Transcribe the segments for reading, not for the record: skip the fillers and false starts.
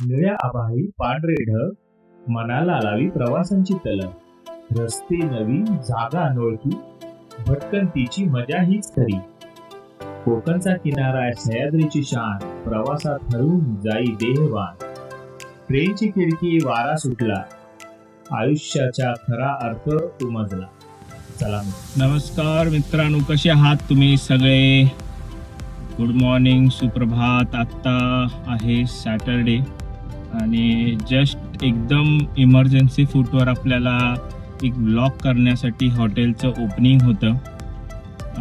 निळ्या आभाळी पांढरे ढग, मनाला लावी प्रवासांची तलप. रस्ते नवी, जागा अनोळखी, भटकंतीची मजा हीच खरी. कोकणचा किनारा सह्याद्रीची शान, प्रवासात हरवून जाई देहवान. ट्रेनची खिडकी वारा सुटला, आयुष्याचा खरा अर्थ उमजला. चला नमस्कार मित्रांनो, कसे आहात तुम्ही सगळे? गुड मॉर्निंग, सुप्रभात. आत्ता आहे सॅटरडे आणि जस्ट एकदम इमर्जन्सी फूटवर आपल्याला एक ब्लॉग करण्यासाठी हॉटेलचं ओपनिंग होतं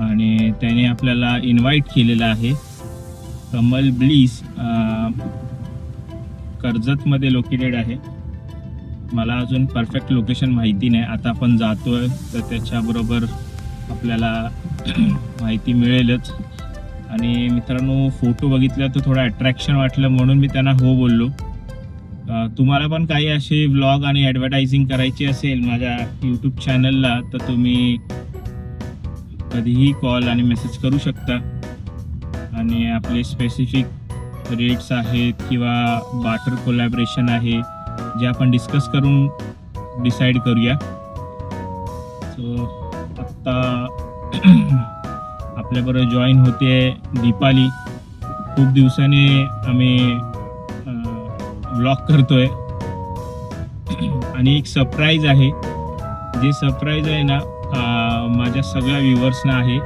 आणि त्याने आपल्याला इन्व्हाइट केलेलं आहे. कमल ब्लीस कर्जतमध्ये लोकेटेड आहे. मला अजून परफेक्ट लोकेशन माहिती नाही. आता आपण जातोय तर त्याच्याबरोबर आपल्याला माहिती मिळेलच. आणि मित्रांनो, फोटो बघितला तर थोडं अट्रॅक्शन वाटलं म्हणून मी त्यांना हो बोललो. तुम्हाला पण काही असे व्लॉग आणि ॲडव्हर्टायझिंग करायची असेल माझ्या यूट्यूब चॅनलला तर तुम्ही कधीही कॉल आणि मेसेज करू शकता. आणि आपले स्पेसिफिक रेट्स आहेत किंवा बार्टर कोलॅबरेशन आहे जे आपण डिस्कस करून डिसाईड करूया. सो आत्ता आपल्याबरोबर जॉईन होते दीपाली. खूप दिवसाने आम्ही व्लॉग करतोय आणि एक सरप्राईज आहे. जे सरप्राईज आहे ना माझ्या सगळ्या व्ह्युअर्सना आहे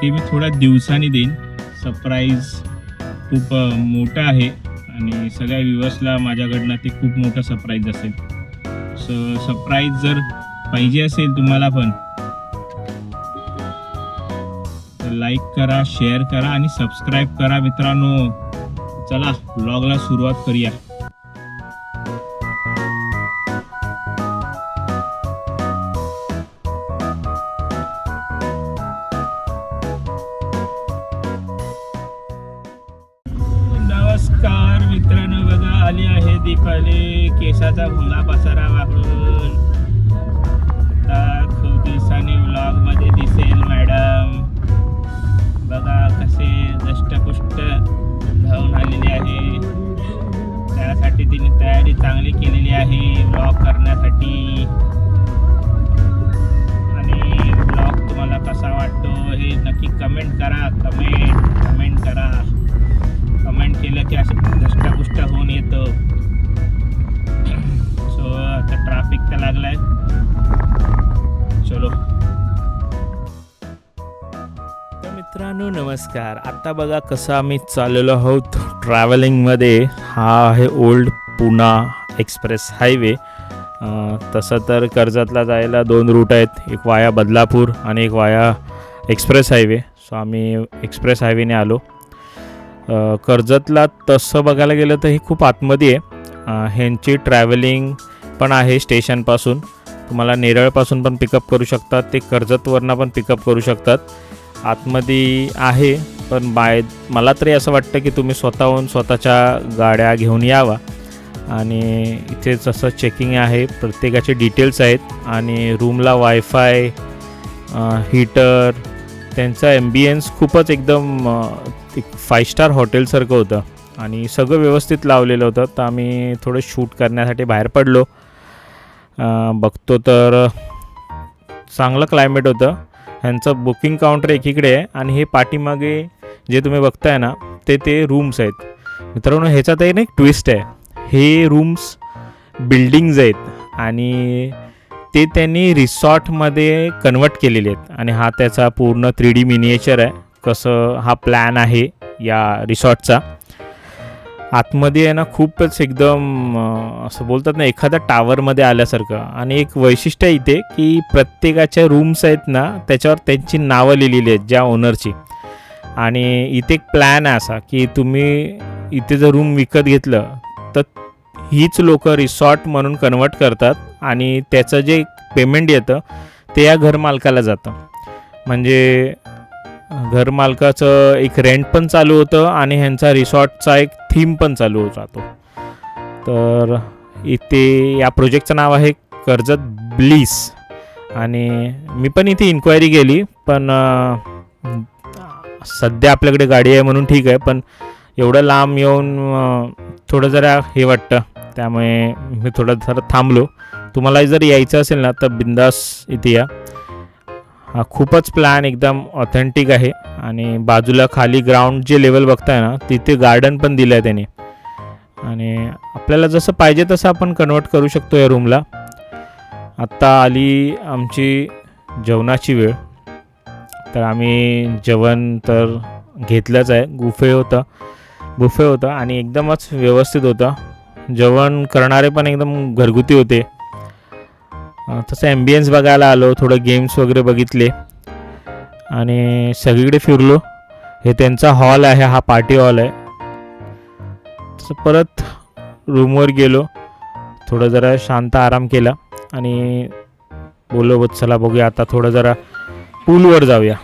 ते मी थोड्या दिवसांनी देईन. सरप्राईज खूप मोठं आहे आणि सगळ्या व्ह्युअर्सला माझ्याकडनं ते खूप मोठं सरप्राईज असेल. सो सरप्राईज जर पाहिजे असेल तुम्हाला पण तर लाईक करा, शेअर करा आणि सबस्क्राईब करा मित्रांनो. चला व्लॉगला सुरुवात करूया. नमस्कार मित्रांनो, बघा आली आहे दीपाली केसाचा भुंगा पसारा वापरून. आता खूप दिवसांनी व्लॉग मध्ये दिसेल मॅडम. बघा कसे दष्टपुष्ट धावून आलेली आहे. त्यासाठी तिने तयारी चांगली केलेली आहे व्लॉग करण्यासाठी. आणि व्लॉग तुम्हाला कसा वाटतो हे नक्की कमेंट करा. कमेंट करा. कमेंट केलं की असं धष्टपुष्ट होऊन येतं. सो आता ट्रॅफिक तर लागलाय. चलो तर मित्रांनो नमस्कार. आता बघा कसं आम्ही चाललेलो आहोत ट्रॅव्हलिंगमध्ये. हा आहे ओल्ड पुणा एक्सप्रेस हायवे. तसं तर कर्जतला जायला 2 रूट आहेत, एक वाया बदलापूर आणि एक वाया एक्सप्रेस हायवे. सो आम्ही एक्सप्रेस हायवेने आलो. कर्जतला तसं बघायला गेलं तर हे खूप आतमध्ये आहे. ह्यांची ट्रॅव्हलिंग पण आहे स्टेशनपासून. तुम्हाला नेरळपासून पण पिकअप करू शकतात, ते कर्जतवरनं पण पिकअप करू शकतात. आतमध्ये आहे पण मला तरी असं वाटतं की तुम्ही स्वतःहून स्वतःच्या गाड्या घेऊन यावा. आणि इथे जसं चेकिंग आहे, प्रत्येकाचे डिटेल्स आहेत. आणि रूमला वायफाय, हीटर, त्यांचा ॲम्बियन्स खूपच एकदम एक 5 स्टार हॉटेलसारखं होतं आणि सगळं व्यवस्थित लावलेलं होतं. तर आम्ही थोडं शूट करण्यासाठी बाहेर पडलो. बघतो तर चांगलं क्लायमेट होतं. ह्यांचं बुकिंग काउंटर एकीकडे आहे आणि हे पाठीमागे जे तुम्ही बघताय ना ते रूम्स आहेत. मित्रांनो ह्याच्यात एक ट्विस्ट आहे. हे रूम्स बिल्डिंग्ज आहेत आणि ते त्यांनी रिसॉर्टमध्ये कन्वर्ट केलेले आहेत. आणि हा त्याचा पूर्ण 3D मिनिएचर आहे. कसं हा प्लॅन आहे या रिसॉर्टचा. आतमध्ये आहे ना खूपच एकदम असं बोलतात ना एखाद्या टावरमध्ये आल्यासारखं. आणि एक वैशिष्ट्य आहे इथे की प्रत्येकाच्या रूम्स आहेत ना त्याच्यावर त्यांची नावं लिहिलेली आहेत ज्या ओनरची. आणि इथे एक प्लॅन आहे असा की तुम्ही इथे जर रूम विकत घेतलं तर हीच लोक रिसॉर्ट म्हणून कन्वर्ट करतात आणि त्याचं जे पेमेंट येतं ते या घरमालकाला जातं. म्हणजे घरमालकाचं एक रेंट पण चालू होतं आणि ह्यांचा रिसॉर्टचा एक थीम पण चालू राहतो. तर इथे या प्रोजेक्टचं नाव आहे कर्जत ब्लीस. आणि मी पण इथे इन्क्वायरी केली पण सध्या आपल्याकडे गाडी आहे म्हणून ठीक आहे. पण एवढं लांब येऊन थोडं जरा हे वाटतं, त्यामुळे मी थोडं जरा थांबलो. तुम्हाला जर यायचं असेल ना तर बिंदास इथे या. हा खूपच प्लॅन एकदम ऑथेंटिक आहे. आणि बाजूला खाली ग्राउंड जे लेवल बघताय ना तिथे गार्डन पण दिलं आहे त्याने. आणि आपल्याला जसं पाहिजे तसं आपण कन्वर्ट करू शकतो या रूमला. आत्ता आली आमची जेवणाची वेळ. तर आम्ही जेवण तर घेतलंच आहे. बुफे होतं आणि एकदमच व्यवस्थित होतं. जेवण करणारे पण एकदम घरगुती होते. तसं ॲम्बियन्स बघायला आलो, थोडं गेम्स वगैरे बघितले आणि सगळीकडे फिरलो. हे त्यांचा हॉल आहे, हा पार्टी हॉल आहे. तसं परत रूमवर गेलो, थोडं जरा शांत आराम केला आणि बोललो चला बघूया आता थोडं जरा पूलवर जाऊया.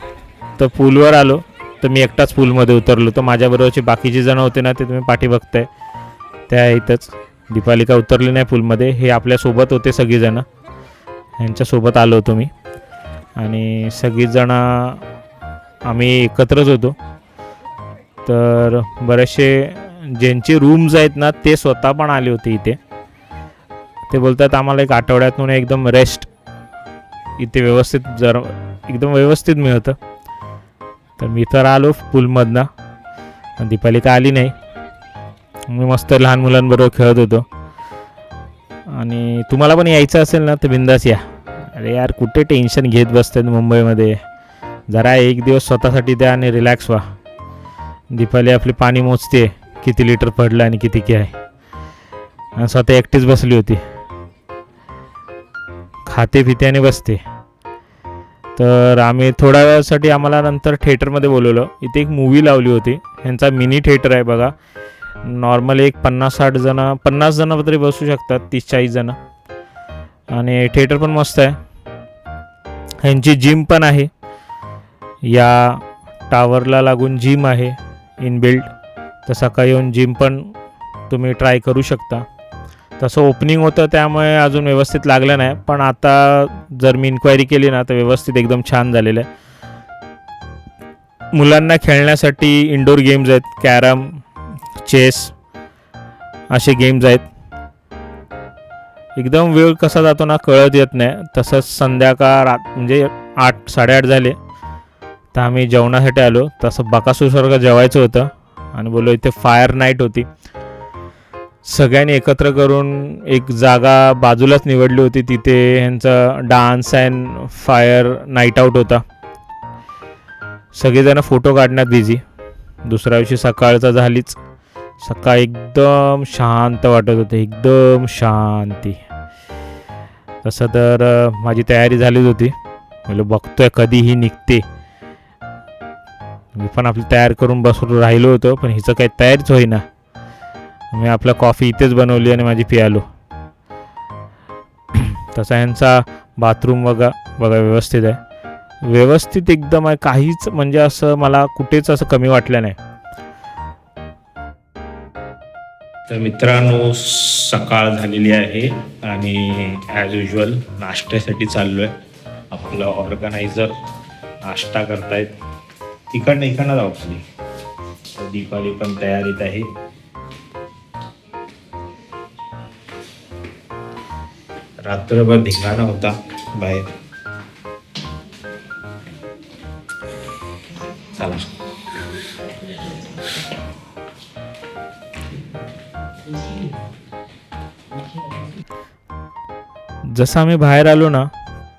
तर पूलवर आलो तर मी एकटाच पूलमध्ये उतरलो. तर माझ्याबरोबरचे बाकीचे जण होते ना ते तुम्ही पाठी बघताय त्या इथंच. दीपालिका उतरली नाही पूलमध्ये. हे आपल्यासोबत होते सगळीजणं, यांच्यासोबत आलो होतो मी. आणि सगळीजणं आम्ही एकत्रच होतो. तर बरेचसे ज्यांचे रूम्स आहेत ना ते स्वतः पण आले होते इथे. ते बोलतात आम्हाला एक आठवड्यातून एकदम रेस्ट इथे एकदम व्यवस्थित मिळतं. तर मी तर आलो पूलमधनं, दीपालिका आली नाही. मी मस्त लहान मुलांबरोबर खेळत होतो. आणि तुम्हाला पण यायचं असेल ना तर बिंदास या. अरे यार कुठे टेन्शन घेत बसतात मुंबईमध्ये. जरा एक दिवस स्वतःसाठी द्या आणि रिलॅक्स व्हा. दीपाली आपली पाणी मोजते किती लिटर पडलं आणि किती काय, आणि स्वतः एकटीच बसली होती, खाते पिते आणि बसते. तर आम्ही थोड्या वेळासाठी आम्हाला नंतर थिएटरमध्ये बोलवलं. इथे एक मूवी लावली होती. ह्यांचा मिनी थिएटर आहे बघा. नॉर्मल एक 50 जण तरी बसू शकतात, 30-40 जण. आणि थिएटर पण मस्त आहे. ह्यांची जिम पण आहे. या टावरला लागून जिम आहे इनबिल्ड. तर सकाळी येऊन जिम पण तुम्ही ट्राय करू शकता. तसं ओपनिंग होतं त्यामुळे अजून व्यवस्थित लागलं नाही, पण आता जर मी इन्क्वायरी केली ना तर व्यवस्थित एकदम छान झालेलं आहे. मुलांना खेळण्यासाठी इंडोर गेम्स आहेत, कॅरम, चेस असे गेम्स आहेत. एकदम वेळ कसा जातो ना कळत येत नाही. तसंच संध्याकाळ म्हणजे 8-8:30 झाले तर आम्ही जेवणासाठी आलो. तसं बकासूरसारखं जेवायचं होतं आणि बोललो इथे फायर नाईट होती. सगळ्यांनी एकत्र करून एक जागा बाजूलाच निवडली होती. तिथे ह्यांचा dance and fire night out होता. सगळेजण फोटो काढण्यात बिझी. दुसऱ्या दिवशी सकाळचा झालीच. सकाळ एकदम शांत वाटत होते, एकदम शांती. तसं तर माझी तयारी झालीच होती. म्हणजे बघतोय कधीही निघते. मी पण आपली तयार करून बसून राहिलो होतो, पण हिचं काही तयारीच होईना. मी आपला कॉफी इथेच बनवली आणि माझी पियालो. तसा यांचा बाथरूम बघा व्यवस्थित आहे, व्यवस्थित एकदम आहे. काहीच म्हणजे असं मला कुठेच असं कमी वाटलं नाही. तर मित्रांनो सकाळ झालेली आहे आणि ॲज युजल नाश्त्यासाठी चाललो आहे. आपलं ऑर्गनायझर नाश्ता करतायत. इकडनं जाऊ खाली. दीपाली पण तयारीत आहे. रात्रभर धिंगाणा होता बाहेर. चला जसं आम्ही बाहेर आलो ना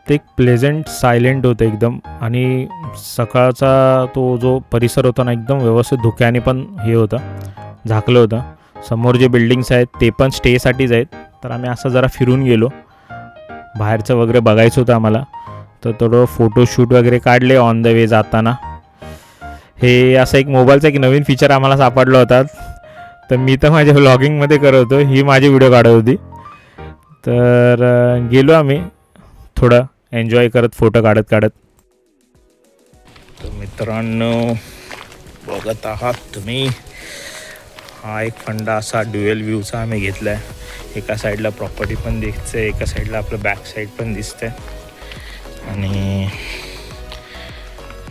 ते एक प्लेझंट सायलेंट होतं एकदम. आणि सकाळचा तो जो परिसर होता ना एकदम व्यवस्थित धुक्याने पण हे होतं, झाकलं होतं. समोर जे बिल्डिंग्स आहेत ते पण स्टेसाठीच आहेत. तर आम्ही असं जरा फिरून गेलो. बाहेरचं वगैरे बघायचं होतं आम्हाला, तर थोडं फोटोशूट वगैरे काढले ऑन द वे जाताना. हे असं एक मोबाईलचा एक नवीन फीचर आम्हाला सापडला होता. तर मी तर माझ्या व्लॉगिंगमध्ये करत होतो, ही माझी व्हिडिओ काढत होती. तर गेलो आम्ही थोडं एन्जॉय करत, फोटो काढत. तर मित्रांनो बघत आहात तुम्ही, हा एक फंडा असा ड्युएल व्ह्यूचा आम्ही घेतला आहे. एका साईडला प्रॉपर्टी पण दिसते, एका साईडला आपलं बॅक साईड पण दिसते. आणि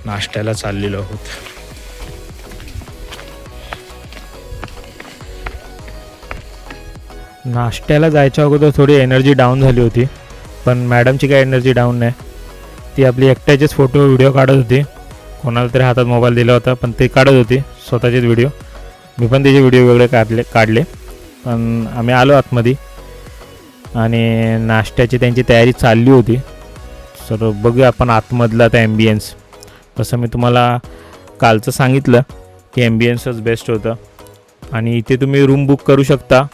नाश्त्याला चाललेलो आहोत. नाश्त्याला जायच्या अगोदर थोडी एनर्जी डाऊन झाली होती, पण मॅडमची काही एनर्जी डाऊन नाही. ती आपली एकट्याचेच फोटो व्हिडिओ काढत होती. कोणाला तरी हातात मोबाईल दिला होता, पण ते काढत होती स्वतःचेच व्हिडिओ. मी पण त्याचे व्हिडिओ वेगळे काढले. पण आम्ही आलो आतमध्ये आणि नाश्त्याची त्यांची तयारी चालली होती. तर बघूया आपण आतमधला आता ॲम्बियन्स. तसं मी तुम्हाला कालचं सांगितलं की ॲम्बियन्सच बेस्ट होतं. आणि इथे तुम्ही रूम बुक करू शकता.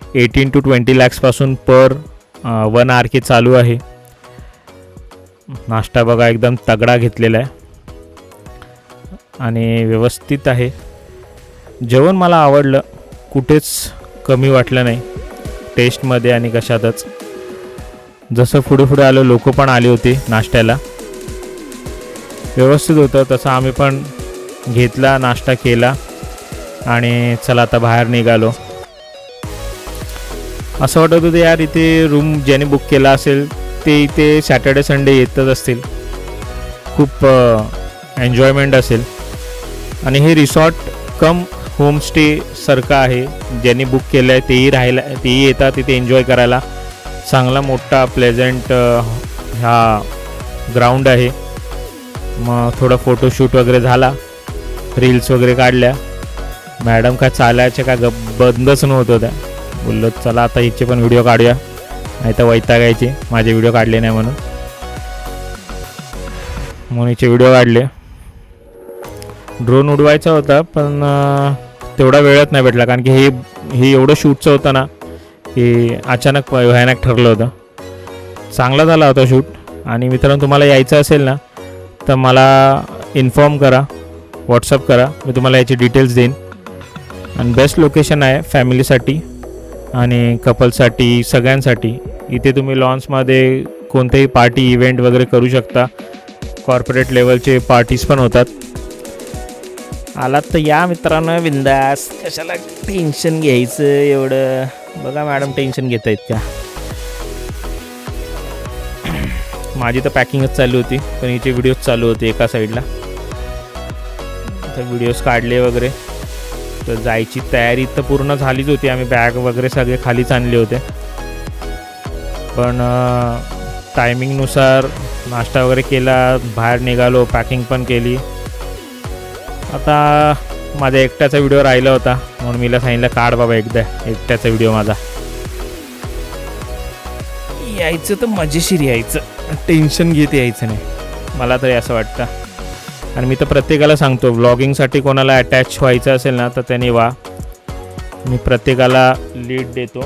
18 to 20 lakhsपासून पर 1 RK चालू आहे. नाश्ता बघा एकदम तगडा घेतलेला आहे आणि व्यवस्थित आहे. जेवण मला आवडलं, कुठेच कमी वाटलं नाही टेस्टमध्ये आणि कशातच. जसं पुढे पुढे आलो लोक पण आले होते नाश्त्याला, व्यवस्थित होतं. तसं आम्ही पण घेतला, नाश्ता केला आणि चला आता बाहेर निघालो. असं वाटत होतं यार इथे रूम ज्याने बुक केला असेल ते इथे सॅटर्डे संडे येतच असतील, खूप एन्जॉयमेंट असेल. आणि हे रिसॉर्ट कम होमस्टे सारखं आहे. ज्यांनी बुक केलं आहे तेही येतात तिथे एन्जॉय करायला. चांगला मोठा प्लेझंट हा ग्राउंड आहे. मग थोडा फोटोशूट वगैरे झाला, रील्स वगैरे काढल्या. मॅडम काय चालायच्या काय बंदच नव्हतं त्या. बोललो चला आता हिचे पण व्हिडिओ काढूया, नाही तर वैतागायचे माझे व्हिडिओ काढले नाही म्हणून हिचे व्हिडिओ काढले. ड्रोन उडवायचा होता पण तेवढा वेळच नाही भेटला, कारण की हे एवढं शूटचं होतं ना की अचानक भयानक ठरलं होतं. चांगला झाला होता शूट. आणि मित्रांनो तुम्हाला यायचं असेल ना तर मला इन्फॉर्म करा, व्हॉट्सअप करा, मी तुम्हाला याची डिटेल्स देईन. आणि बेस्ट लोकेशन आहे फॅमिलीसाठी आणि कपलसाठी, सगळ्यांसाठी. इथे तुम्ही लॉन्समध्ये कोणतेही पार्टी इव्हेंट वगैरे करू शकता. कॉर्पोरेट लेवलचे पार्टीज पण होतात. आलात तर या मित्रांनो बिंदास, कशाला टेन्शन घ्यायचं एवढं. बघा मॅडम टेन्शन घेत आहेत का. माझी तर पॅकिंगच चालू होती, पण हिचे व्हिडिओज चालू होते एका साईडला. तर व्हिडिओज काढले वगैरे. तर जायची तयारी तर पूर्ण झालीच होती. आम्ही बॅग वगैरे सगळे खालीच आणले होते, पण टायमिंगनुसार नाश्ता वगैरे केला, बाहेर निघालो, पॅकिंग पण केली. आता माझ्या एकट्याचा व्हिडिओ राहिला होता म्हणून मीला सांगितलं काढ बाबा एकदा एकट्याचा व्हिडिओ माझा. यायचं तर मजेशीर यायचं, टेन्शन घेत यायचं नाही, मला तरी असं वाटतं. आणि मी तर प्रत्येकाला सांगतो व्लॉगिंगसाठी कोणाला अटॅच व्हायचं असेल ना तर त्यांनी वा. मी प्रत्येकाला लीड देतो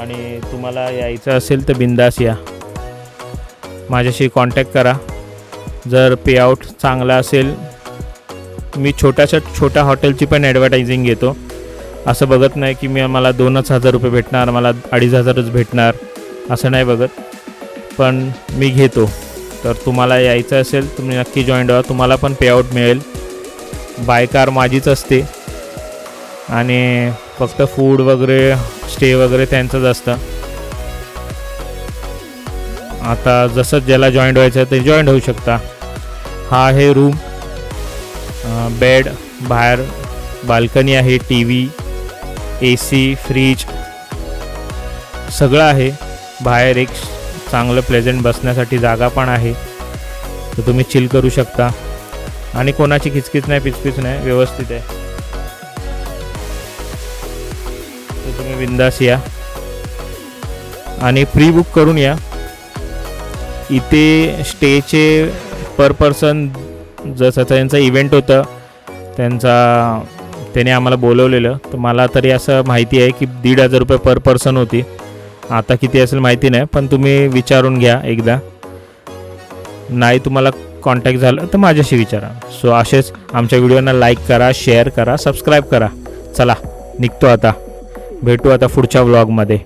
आणि तुम्हाला यायचं असेल तर बिंदास या, माझ्याशी कॉन्टॅक्ट करा. जर पेआउट चांगला असेल, मी छोट्या हॉटेलची पण ॲडव्हर्टायझिंग घेतो. असं बघत नाही की मला 2,000 रुपये भेटणार, मला 2,500च भेटणार, असं नाही बघत. पण मी घेतो. तर तुम्हाला यायचं असेल तुम्ही नक्की जॉईन व्हा, तुम्हाला पण पेआउट मिळेल. बाय कार माझीच असते आणि फक्त फूड वगैरे स्टे वगैरे त्यांचंच असतं. आता जसं ज्याला जॉईन व्हायचं ते जॉईन होऊ शकता. हा आहे रूम, बेड, बाहेर बाल्कनी आहे, TV, AC, फ्रीज सगळं आहे. बाहेर एक चांगलं प्लेझंट बसण्यासाठी जागा पण आहे, तर तुम्ही चिल करू शकता. आणि कोणाची किचकिच नाही, पिचपिच नाही, व्यवस्थित आहे. तर तुम्ही बिंदास या आणि प्री बुक करून या. इथे स्टेचे पर पर्सन, जसं त्यांचा इव्हेंट होतं त्याने आम्हाला बोलवलेलं, तर मला तरी असं माहिती आहे की 1,500 रुपये पर पर्सन होती. आता किती असेल माहिती नाही, पण तुम्ही विचारून घ्या एकदा. नाही तुम्हाला कॉन्टॅक्ट झालं तर माझ्याशी विचारा. सो असेच आमच्या व्हिडिओना लाईक करा, शेअर करा, सबस्क्राईब करा. चला निघतो आता, भेटू आता पुढच्या व्लॉगमध्ये.